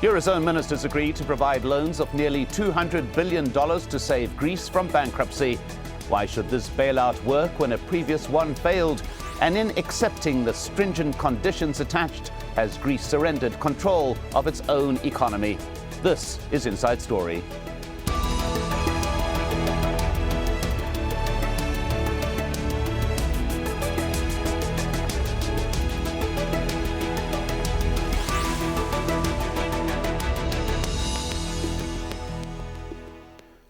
Eurozone ministers agreed to provide loans of nearly $200 billion to save Greece from bankruptcy. Why should this bailout work when a previous one failed? And in accepting the stringent conditions attached, has Greece surrendered control of its own economy? This is Inside Story.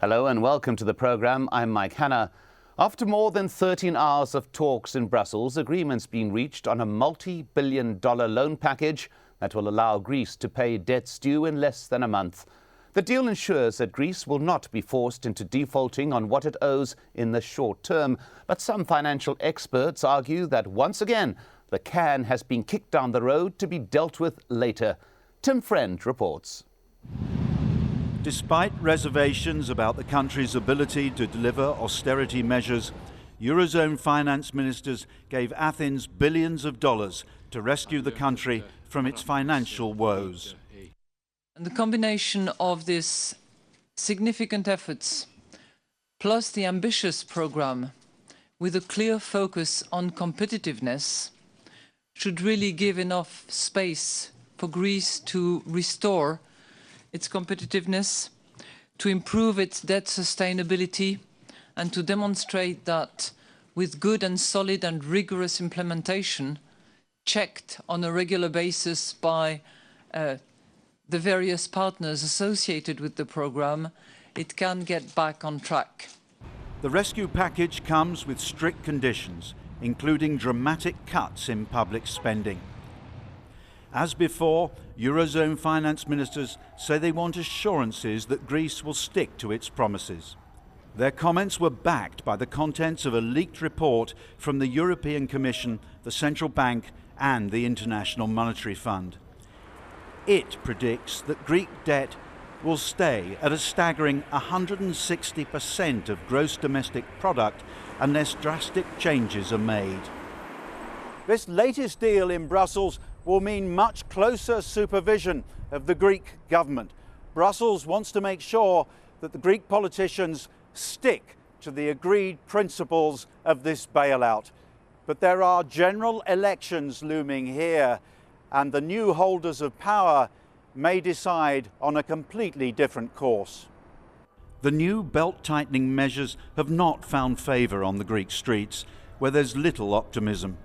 Hello and welcome to the programme. I'm Mike Hanna. After more than 13 hours of talks in Brussels, agreement's been reached on a multi-billion-dollar loan package that will allow Greece to pay debts due in less than a month. The deal ensures that Greece will not be forced into defaulting on what it owes in the short term. But some financial experts argue that once again, the can has been kicked down the road to be dealt with later. Tim Friend reports. Despite reservations about the country's ability to deliver austerity measures, Eurozone finance ministers gave Athens billions of dollars to rescue the country from its financial woes. And the combination of these significant efforts, plus the ambitious programme, with a clear focus on competitiveness, should really give enough space for Greece to restore its competitiveness, to improve its debt sustainability, and to demonstrate that with good and solid and rigorous implementation, checked on a regular basis by the various partners associated with the programme, it can get back on track. The rescue package comes with strict conditions, including dramatic cuts in public spending. As before, Eurozone finance ministers say they want assurances that Greece will stick to its promises. Their comments were backed by the contents of a leaked report from the European Commission, the Central Bank and the International Monetary Fund. It predicts that Greek debt will stay at a staggering 160% of gross domestic product unless drastic changes are made. This latest deal in Brussels will mean much closer supervision of the Greek government. Brussels wants to make sure that the Greek politicians stick to the agreed principles of this bailout. But there are general elections looming here, and the new holders of power may decide on a completely different course. The new belt-tightening measures have not found favour on the Greek streets, where there's little optimism.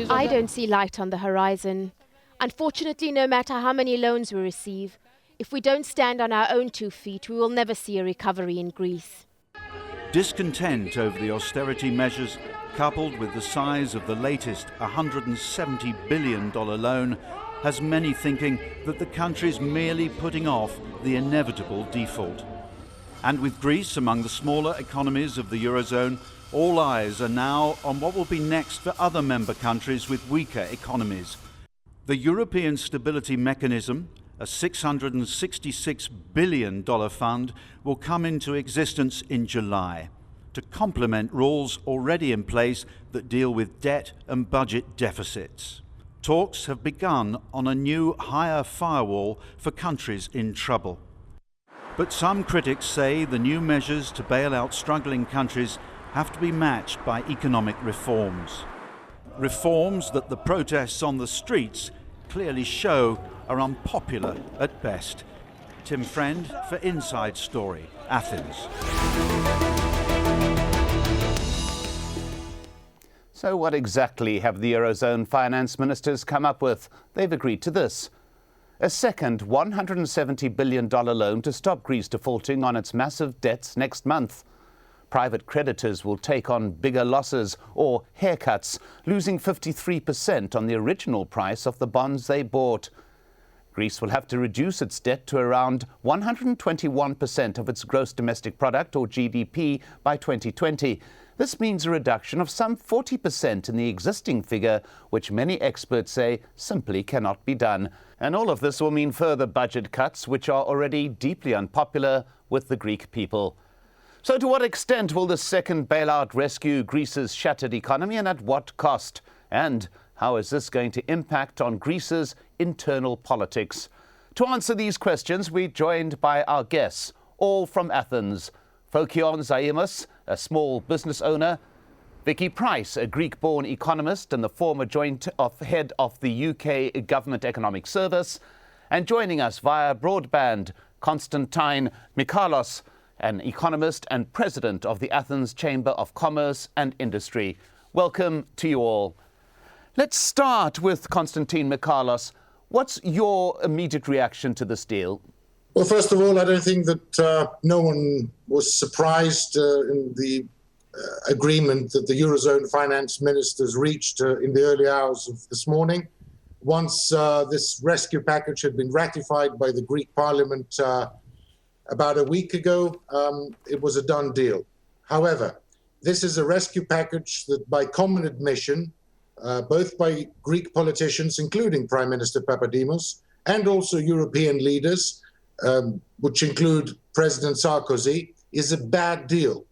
I don't see light on the horizon. Unfortunately, no matter how many loans we receive, if we don't stand on our own 2 feet, we will never see a recovery in Greece. Discontent over the austerity measures, coupled with the size of the latest $170 billion loan, has many thinking that the country's merely putting off the inevitable default. And with Greece among the smaller economies of the Eurozone, all eyes are now on what will be next for other member countries with weaker economies. The European Stability Mechanism, a $666 billion fund, will come into existence in July to complement rules already in place that deal with debt and budget deficits. Talks have begun on a new higher firewall for countries in trouble. But some critics say the new measures to bail out struggling countries have to be matched by economic reforms. Reforms that the protests on the streets clearly show are unpopular at best. Tim Friend for Inside Story, Athens. So what exactly have the Eurozone finance ministers come up with? They've agreed to this: a second $170 billion loan to stop Greece defaulting on its massive debts next month. Private creditors will take on bigger losses or haircuts, losing 53% on the original price of the bonds they bought. Greece will have to reduce its debt to around 121% of its gross domestic product, or GDP, by 2020. This means a reduction of some 40% in the existing figure, which many experts say simply cannot be done. And all of this will mean further budget cuts, which are already deeply unpopular with the Greek people. So to what extent will the second bailout rescue Greece's shattered economy, and at what cost? And How is this going to impact on Greece's internal politics? To answer these questions, we're joined by our guests, all from Athens. Fokion Zaimis, a small business owner. Vicky Pryce, a Greek-born economist and the former head of the UK Government Economic Service. And joining us via broadband, Constantine Michalos, an economist and president of the Athens Chamber of Commerce and Industry. Welcome to you all. Let's start with Constantine Michalos. What's your immediate reaction to this deal? Well, first of all, I don't think that no one was surprised in the agreement that the Eurozone finance ministers reached in the early hours of this morning. Once this rescue package had been ratified by the Greek parliament about a week ago, it was a done deal. However, this is a rescue package that, by common admission, both by Greek politicians, including Prime Minister Papademos, and also European leaders, which include President Sarkozy, is a bad deal.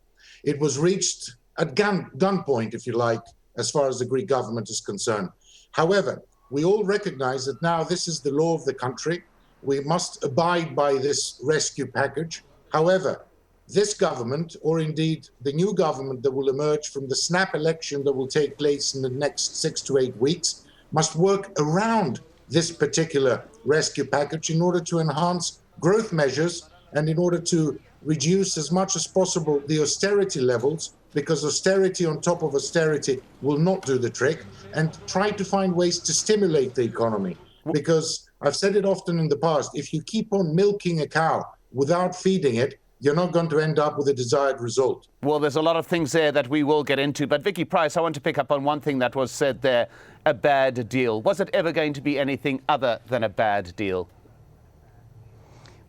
It was reached at gunpoint, if you like, as far as the Greek government is concerned. However, we all recognize that now this is the law of the country. We must abide by this rescue package. However, this government, or indeed the new government that will emerge from the snap election that will take place in the next 6 to 8 weeks, must work around this particular rescue package in order to enhance growth measures and in order to reduce as much as possible the austerity levels, because austerity on top of austerity will not do the trick, and try to find ways to stimulate the economy. Because I've said it often in the past, if you keep on milking a cow without feeding it, you're not going to end up with a desired result. Well, there's a lot of things there that we will get into. But Vicky Pryce, I want to pick up on one thing that was said there, a bad deal. Was it ever going to be anything other than a bad deal?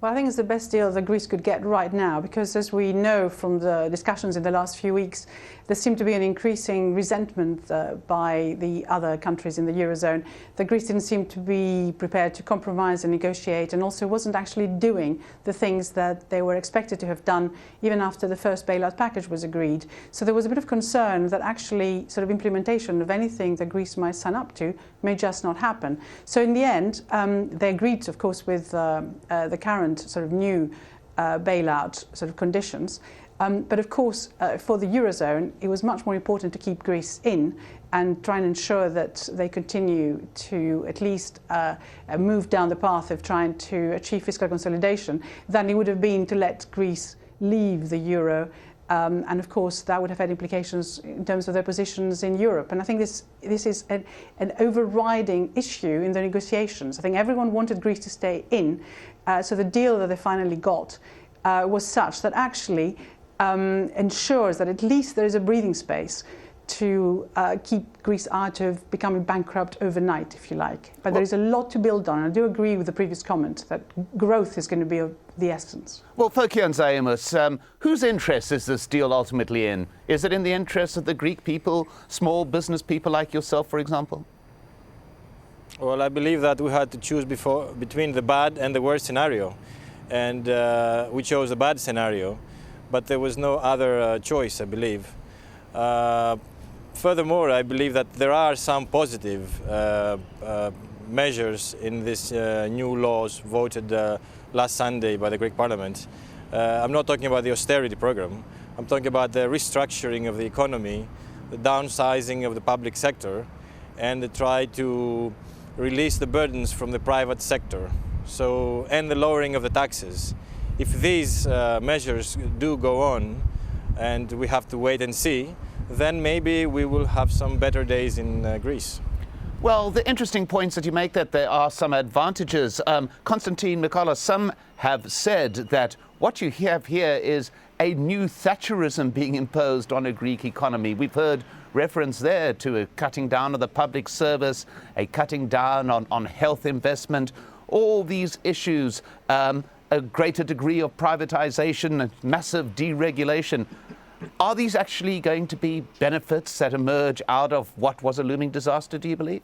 Well, I think it's the best deal that Greece could get right now, because as we know from the discussions in the last few weeks, there seemed to be an increasing resentment by the other countries in the Eurozone that Greece didn't seem to be prepared to compromise and negotiate, and also wasn't actually doing the things that they were expected to have done even after the first bailout package was agreed. So there was a bit of concern that actually sort of implementation of anything that Greece might sign up to may just not happen. So in the end, they agreed, of course, with the current sort of new bailout sort of conditions. But of course, for the Eurozone, it was much more important to keep Greece in and try and ensure that they continue to at least move down the path of trying to achieve fiscal consolidation than it would have been to let Greece leave the euro. And of course, that would have had implications in terms of their positions in Europe. And I think this is an overriding issue in the negotiations. I think everyone wanted Greece to stay in. So the deal that they finally got was such that actually ensures that at least there is a breathing space to keep Greece out of becoming bankrupt overnight, if you like. But there is a lot to build on. I do agree with the previous comment that growth is going to be of the essence. Well, Fokion Zaimis, whose interest is this deal ultimately in? Is it in the interest of the Greek people, small business people like yourself, for example? Well, I believe that we had to choose between the bad and the worst scenario. And we chose the bad scenario, but there was no other choice, I believe. Furthermore, I believe that there are some positive measures in these new laws voted last Sunday by the Greek Parliament. I'm not talking about the austerity program. I'm talking about the restructuring of the economy, the downsizing of the public sector, and the try to release the burdens from the private sector. And the lowering of the taxes. If these measures do go on, and we have to wait and see, then maybe we will have some better days in Greece. Well, the interesting points that you make, that there are some advantages. Constantine Michalos, some have said that what you have here is a new Thatcherism being imposed on a Greek economy. We've heard reference there to a cutting down of the public service, a cutting down on health investment, all these issues, a greater degree of privatization and massive deregulation. Are these actually going to be benefits that emerge out of what was a looming disaster, do you believe?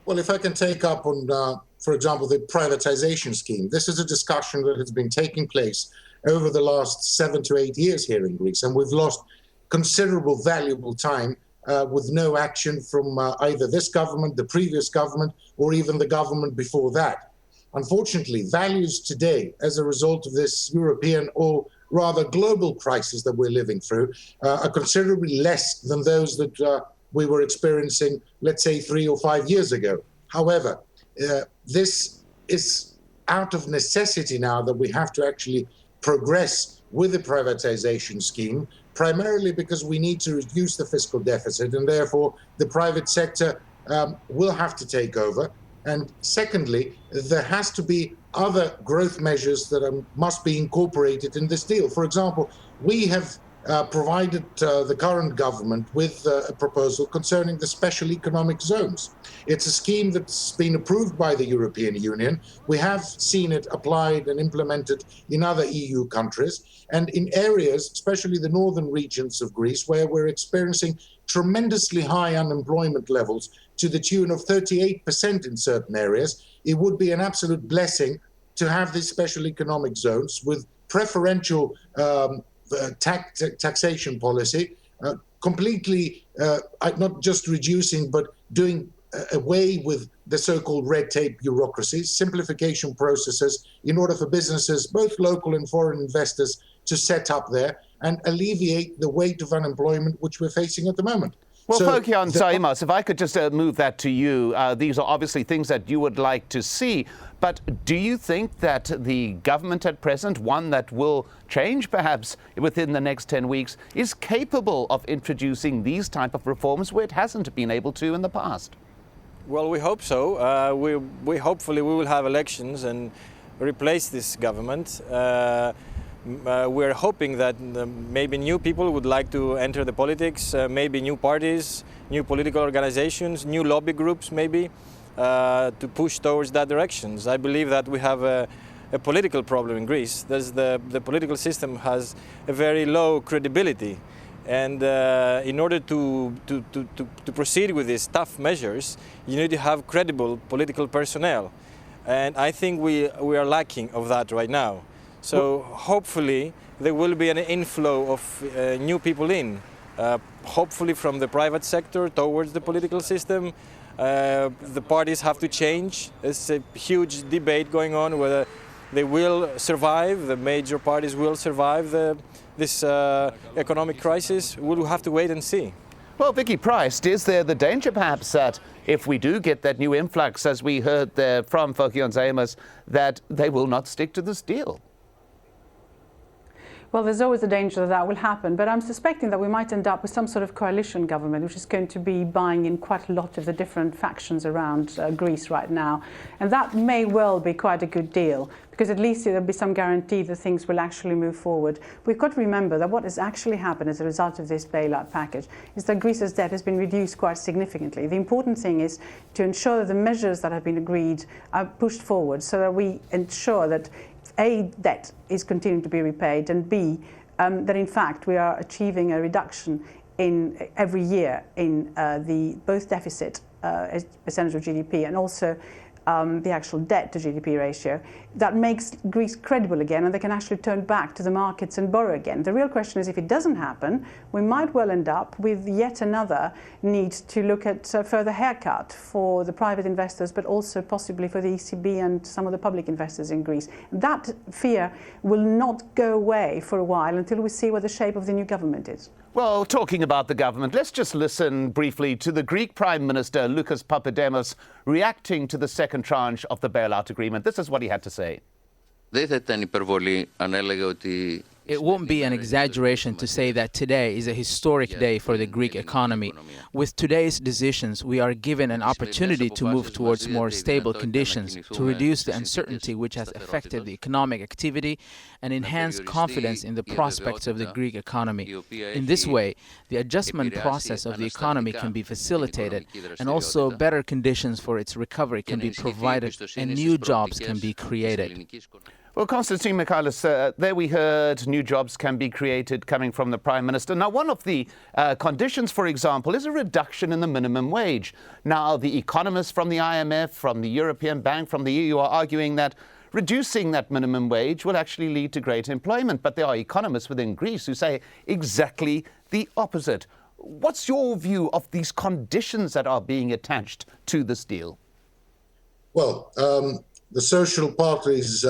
Well, if I can take up on, for example, the privatization scheme, this is a discussion that has been taking place over the last 7 to 8 years here in Greece, and we've lost considerable valuable time with no action from either this government, the previous government, or even the government before that. Unfortunately, values today, as a result of this European or rather global crisis that we're living through, are considerably less than those that we were experiencing, let's say, 3 or 5 years ago. However, this is out of necessity now that we have to actually progress with the privatization scheme, primarily because we need to reduce the fiscal deficit, and therefore the private sector will have to take over. And secondly, there has to be other growth measures that must be incorporated in this deal. For example, we have provided the current government with a proposal concerning the special economic zones. It's a scheme that's been approved by the European Union. We have seen it applied and implemented in other EU countries, and in areas, especially the northern regions of Greece, where we're experiencing tremendously high unemployment levels to the tune of 38% in certain areas. It would be an absolute blessing to have these special economic zones with preferential taxation policy, completely not just reducing, but doing away with the so-called red tape bureaucracy, simplification processes in order for businesses, both local and foreign investors, to set up there and alleviate the weight of unemployment which we're facing at the moment. Well, Fokion Zaimis, if I could just move that to you, these are obviously things that you would like to see, but do you think that the government at present, one that will change perhaps within the next 10 weeks, is capable of introducing these type of reforms where it hasn't been able to in the past? Well, we hope so. Hopefully we will have elections and replace this government. We're hoping that maybe new people would like to enter the politics, maybe new parties, new political organizations, new lobby groups maybe, to push towards that directions. I believe that we have a political problem in Greece. The political system has a very low credibility, and in order to proceed with these tough measures, you need to have credible political personnel, and I think we are lacking of that right now. So hopefully there will be an inflow of new people in, hopefully from the private sector towards the political system. The parties have to change. There's a huge debate going on whether they will survive, the major parties will survive this economic crisis. We'll have to wait and see. Well, Vicky Pryce, is there the danger perhaps that if we do get that new influx, as we heard there from Fokion Zaimis, that they will not stick to this deal? Well, there's always a danger that that will happen, but I'm suspecting that we might end up with some sort of coalition government, which is going to be buying in quite a lot of the different factions around Greece right now. And that may well be quite a good deal, because at least there'll be some guarantee that things will actually move forward. We've got to remember that what has actually happened as a result of this bailout package is that Greece's debt has been reduced quite significantly. The important thing is to ensure that the measures that have been agreed are pushed forward so that we ensure that A, debt is continuing to be repaid, and B, that in fact we are achieving a reduction in every year in the both deficit as percentage of GDP and also the actual debt to GDP ratio. That makes Greece credible again, and they can actually turn back to the markets and borrow again. The real question is, if it doesn't happen, we might well end up with yet another need to look at further haircut for the private investors, but also possibly for the ECB and some of the public investors in Greece. That fear will not go away for a while until we see what the shape of the new government is. Well, talking about the government, let's just listen briefly to the Greek Prime Minister, Lucas Papademos, reacting to the second tranche of the bailout agreement. This is what he had to say. It won't be an exaggeration to say that today is a historic day for the Greek economy. With today's decisions, we are given an opportunity to move towards more stable conditions, to reduce the uncertainty which has affected the economic activity and enhance confidence in the prospects of the Greek economy. In this way, the adjustment process of the economy can be facilitated, and also better conditions for its recovery can be provided and new jobs can be created. Well, Constantine Michalos, there we heard new jobs can be created coming from the Prime Minister. Now, one of the conditions, for example, is a reduction in the minimum wage. Now, the economists from the IMF, from the European Bank, from the EU are arguing that reducing that minimum wage will actually lead to greater employment. But there are economists within Greece who say exactly the opposite. What's your view of these conditions that are being attached to this deal? Well, the social parties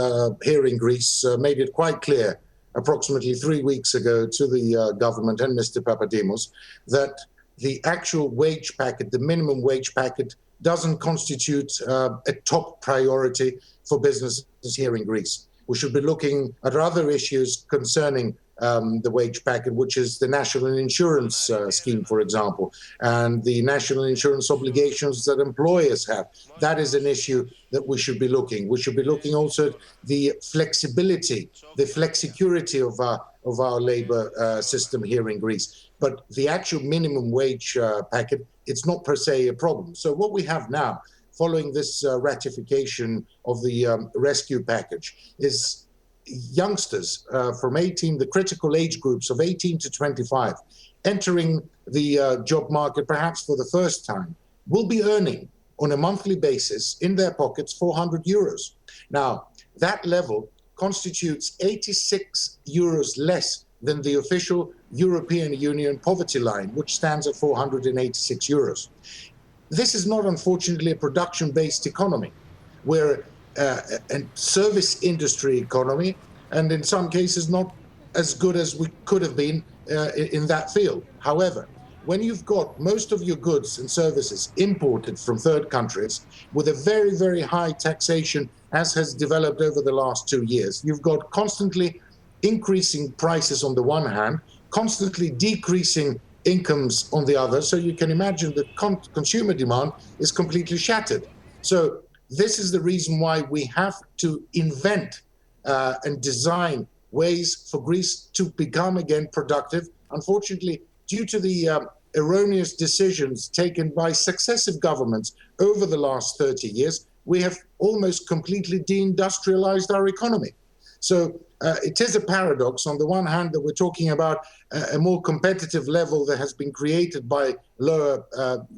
here in Greece made it quite clear approximately 3 weeks ago to the government and Mr. Papademos that the actual wage packet, the minimum wage packet, doesn't constitute a top priority for businesses here in Greece. We should be looking at other issues concerning the wage packet, which is the national insurance scheme, for example, and the national insurance obligations that employers have. That is an issue that we should be looking. We should be looking also at the flexibility, the flexicurity of our labor system here in Greece. But the actual minimum wage packet, it's not per se a problem. So what we have now, following this ratification of the rescue package, is youngsters from 18, the critical age groups of 18 to 25, entering the job market perhaps for the first time, will be earning on a monthly basis in their pockets 400 euros. Now, that level constitutes 86 euros less than the official European Union poverty line, which stands at 486 euros. This is not, unfortunately, a production-based economy. We're a service industry economy, and in some cases not as good as we could have been in that field. However, when you've got most of your goods and services imported from third countries with a very, very high taxation, as has developed over the last 2 years, you've got constantly increasing prices on the one hand, constantly decreasing incomes on the other. So you can imagine that consumer demand is completely shattered. So this is the reason why we have to invent and design ways for Greece to become again productive. Unfortunately, due to the erroneous decisions taken by successive governments over the last 30 years, we have almost completely deindustrialized our economy. So it is a paradox, on the one hand, that we're talking about a more competitive level that has been created by lower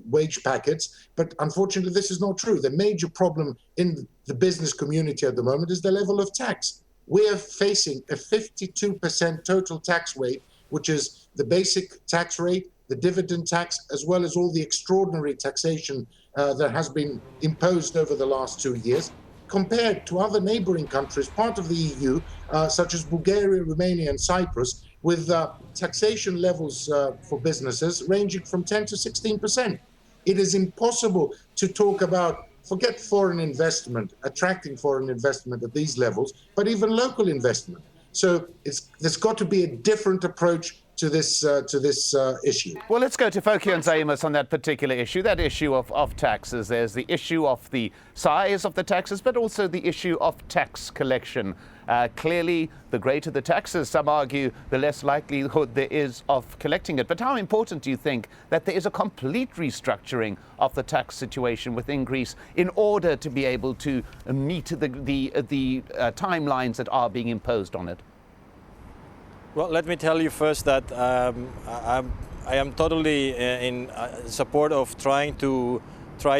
wage packets, but unfortunately this is not true. The major problem in the business community at the moment is the level of tax. We are facing a 52% total tax rate, which is the basic tax rate, the dividend tax, as well as all the extraordinary taxation that has been imposed over the last 2 years, compared to other neighboring countries, part of the EU, such as Bulgaria, Romania, and Cyprus, with taxation levels for businesses ranging from 10 to 16%. It is impossible to talk about, forget foreign investment, attracting foreign investment at these levels, but even local investment. So there's got to be a different approach to this issue. Well, let's go to Fokion Zaimis on that particular issue, that issue of taxes. There's the issue of the size of the taxes, but also the issue of tax collection. Clearly, the greater the taxes, some argue, the less likelihood there is of collecting it. But how important do you think that there is a complete restructuring of the tax situation within Greece in order to be able to meet the timelines that are being imposed on it? Well, let me tell you first that I am totally in support of try to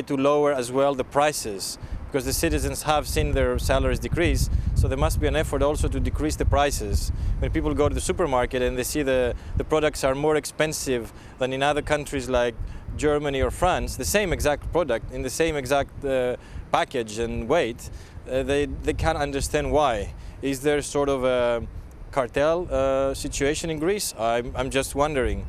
lower as well the prices, because the citizens have seen their salaries decrease, so there must be an effort also to decrease the prices. When people go to the supermarket and they see the products are more expensive than in other countries like Germany or France, the same exact product in the same exact package and weight, they can't understand why. Is there sort of a cartel situation in Greece? I'm just wondering.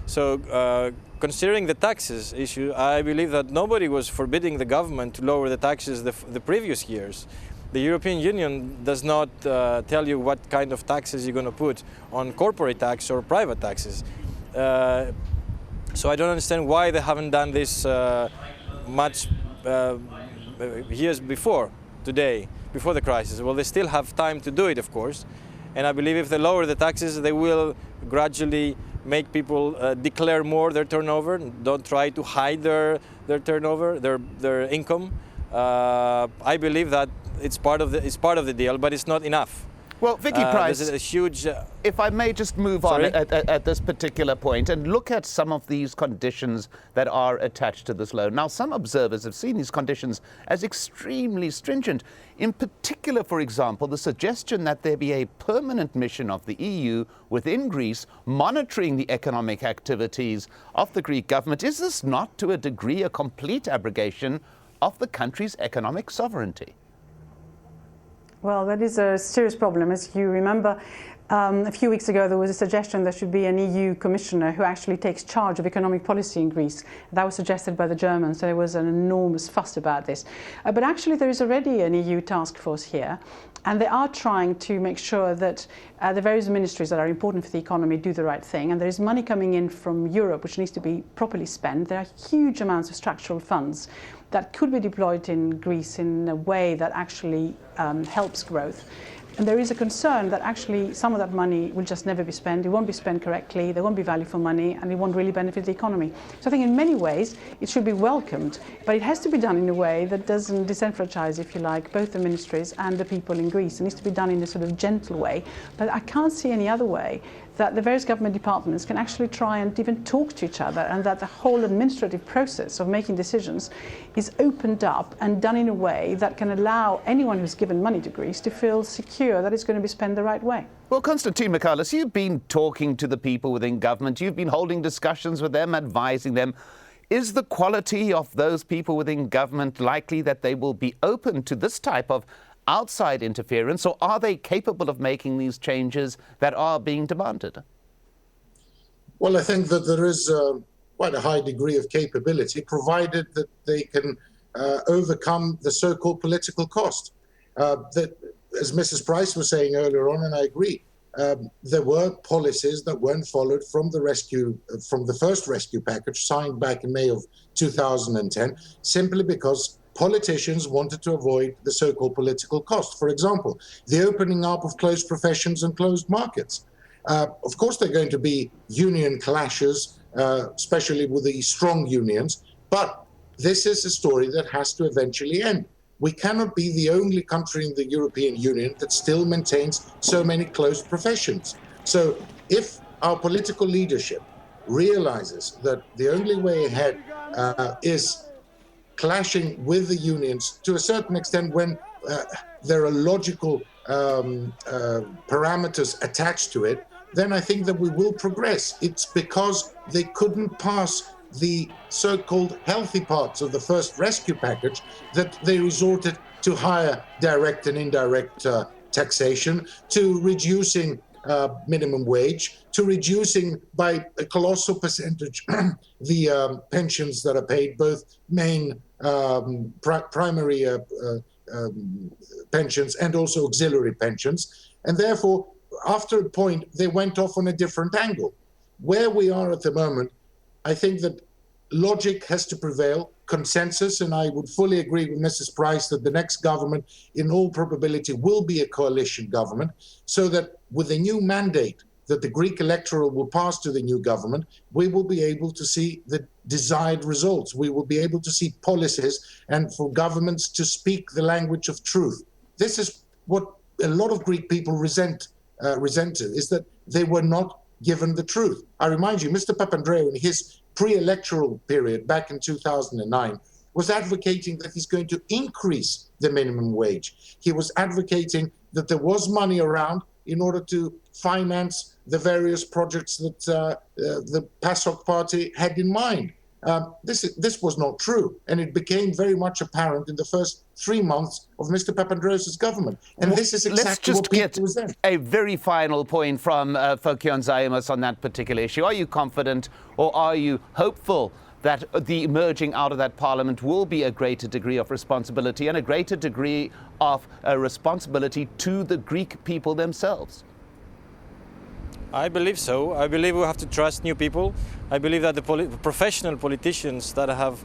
So considering the taxes issue, I believe that nobody was forbidding the government to lower the taxes the previous years. The European Union does not tell you what kind of taxes you're going to put on corporate tax or private taxes. So I don't understand why they haven't done this much years before today, before the crisis. Well, they still have time to do it, of course. And I believe if they lower the taxes, they will gradually make people declare more their turnover, don't try to hide their turnover, their income. I believe that it's part of the deal, but it's not enough. Well, Vicky Pryce, there's a huge... if I may just move on at this particular point and look at some of these conditions that are attached to this loan. Now, some observers have seen these conditions as extremely stringent. In particular, for example, the suggestion that there be a permanent mission of the EU within Greece monitoring the economic activities of the Greek government. Is this not, to a degree, a complete abrogation of the country's economic sovereignty? Well, that is a serious problem. As you remember, a few weeks ago there was a suggestion there should be an EU commissioner who actually takes charge of economic policy in Greece. That was suggested by the Germans, so there was an enormous fuss about this. But actually there is already an EU task force here, and they are trying to make sure that the various ministries that are important for the economy do the right thing, and there is money coming in from Europe which needs to be properly spent. There are huge amounts of structural funds that could be deployed in Greece in a way that actually helps growth. And there is a concern that actually some of that money will just never be spent. It won't be spent correctly, there won't be value for money, and it won't really benefit the economy. So I think in many ways it should be welcomed, but it has to be done in a way that doesn't disenfranchise, if you like, both the ministries and the people in Greece. It needs to be done in a sort of gentle way, but I can't see any other way that the various government departments can actually try and even talk to each other, and that the whole administrative process of making decisions is opened up and done in a way that can allow anyone who's given money to Greece to feel secure that it's going to be spent the right way. Well, Constantine Michalos, you've been talking to the people within government, you've been holding discussions with them, advising them. Is the quality of those people within government likely that they will be open to this type of outside interference, or are they capable of making these changes that are being demanded? Well, I think that there is quite a high degree of capability, provided that they can overcome the so-called political cost. That, as Mrs. Pryce was saying earlier on, and I agree, there were policies that weren't followed from the first rescue package signed back in May of 2010, simply because politicians wanted to avoid the so-called political cost. For example, the opening up of closed professions and closed markets. Of course, there are going to be union clashes, especially with the strong unions, but this is a story that has to eventually end. We cannot be the only country in the European Union that still maintains so many closed professions. So if our political leadership realizes that the only way ahead is clashing with the unions to a certain extent when there are logical parameters attached to it, then I think that we will progress. It's because they couldn't pass the so-called healthy parts of the first rescue package that they resorted to higher direct and indirect taxation, to reducing minimum wage, to reducing by a colossal percentage the pensions that are paid, both main primary pensions and also auxiliary pensions. And therefore, after a point, they went off on a different angle. Where we are at the moment, I think that logic has to prevail, consensus, and I would fully agree with Mrs. Pryce that the next government, in all probability, will be a coalition government, so that with a new mandate that the Greek electorate will pass to the new government, we will be able to see the desired results. We will be able to see policies and for governments to speak the language of truth. This is what a lot of Greek people resented, is that they were not given the truth. I remind you, Mr. Papandreou, in his pre-electoral period back in 2009, was advocating that he's going to increase the minimum wage. He was advocating that there was money around in order to finance the various projects that the PASOK party had in mind. This was not true, and it became very much apparent in the first 3 months of Mr. Papandreou's government. And this is exactly what people resent. Let's just get a very final point from Fokion Zaimis on that particular issue. Are you confident, or are you hopeful that the emerging out of that parliament will be a greater degree of responsibility and a greater degree of responsibility to the Greek people themselves? I believe so. I believe we have to trust new people. I believe that the professional politicians that have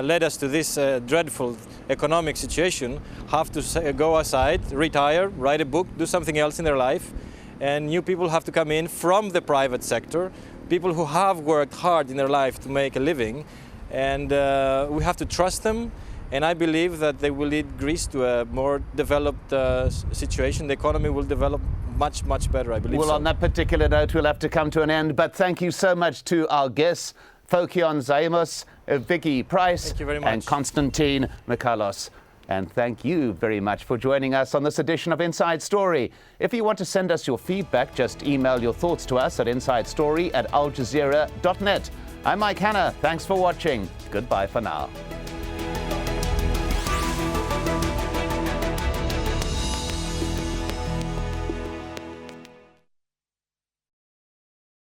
led us to this dreadful economic situation have to go aside, retire, write a book, do something else in their life. And new people have to come in from the private sector, people who have worked hard in their life to make a living. And we have to trust them. And I believe that they will lead Greece to a more developed situation. The economy will develop much, much better, I believe. Well, on that particular note, we'll have to come to an end. But thank you so much to our guests, Fokion Zaimis, Vicky Pryce, Thank you very much. and Constantine Michalos. And thank you very much for joining us on this edition of Inside Story. If you want to send us your feedback, just email your thoughts to us at insidestory@aljazeera.net. I'm Mike Hanna. Thanks for watching. Goodbye for now.